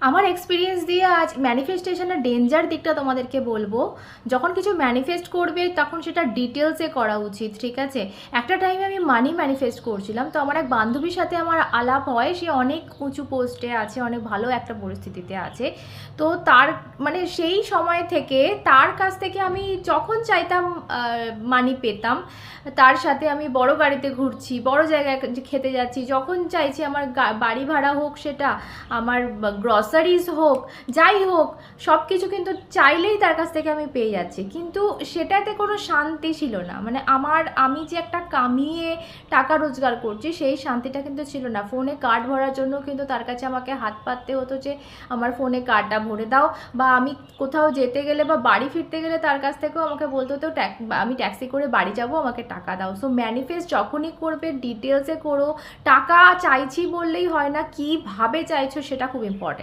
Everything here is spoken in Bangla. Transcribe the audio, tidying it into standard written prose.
আমার এক্সপিরিয়েন্স দিয়ে আজ ম্যানিফেস্টেশনের ডেঞ্জার দিকটা তোমাদেরকে বলবো। যখন কিছু ম্যানিফেস্ট করবে তখন সেটা ডিটেলসে করা উচিত, ঠিক আছে? একটা টাইমে আমি মানি ম্যানিফেস্ট করছিলাম, তো আমার এক বান্ধবীর সাথে আমার আলাপ হয়। সে অনেক উঁচু পোস্টে আছে, অনেক ভালো একটা পরিস্থিতিতে আছে। তো তার মানে সেই সময় থেকে তার কাছ থেকে আমি যখন চাইতাম মানি পেতাম। তার সাথে আমি বড় গাড়িতে ঘুরছি, বড় জায়গায় খেতে যাচ্ছি, যখন চাইছি আমার বাড়ি ভাড়া হোক, সেটা আমার গ্রসারিজ হোক, যাই হোক, সব কিছু কিন্তু চাইলেই তার কাছ থেকে আমি পেয়ে যাচ্ছি। কিন্তু সেটাতে কোনো শান্তি ছিল না, মানে আমি যে একটা কামিয়ে টাকা রোজগার করছি সেই শান্তিটা কিন্তু ছিল না। ফোনে কার্ড ভরার জন্য কিন্তু তার কাছে আমাকে হাত পাততে হতো যে আমার ফোনে কার্ডটা ভরে দাও, বা আমি কোথাও যেতে গেলে বা বাড়ি ফিরতে গেলে তার কাছ থেকেও আমাকে বলতে হতো আমি ট্যাক্সি করে বাড়ি যাব, আমাকে টাকা দাও। সো ম্যানিফেস্ট যখনই করবে ডিটেলসে করো। টাকা চাইছি বললেই হয় না, কীভাবে চাইছো সেটা খুব ইম্পর্টেন্ট।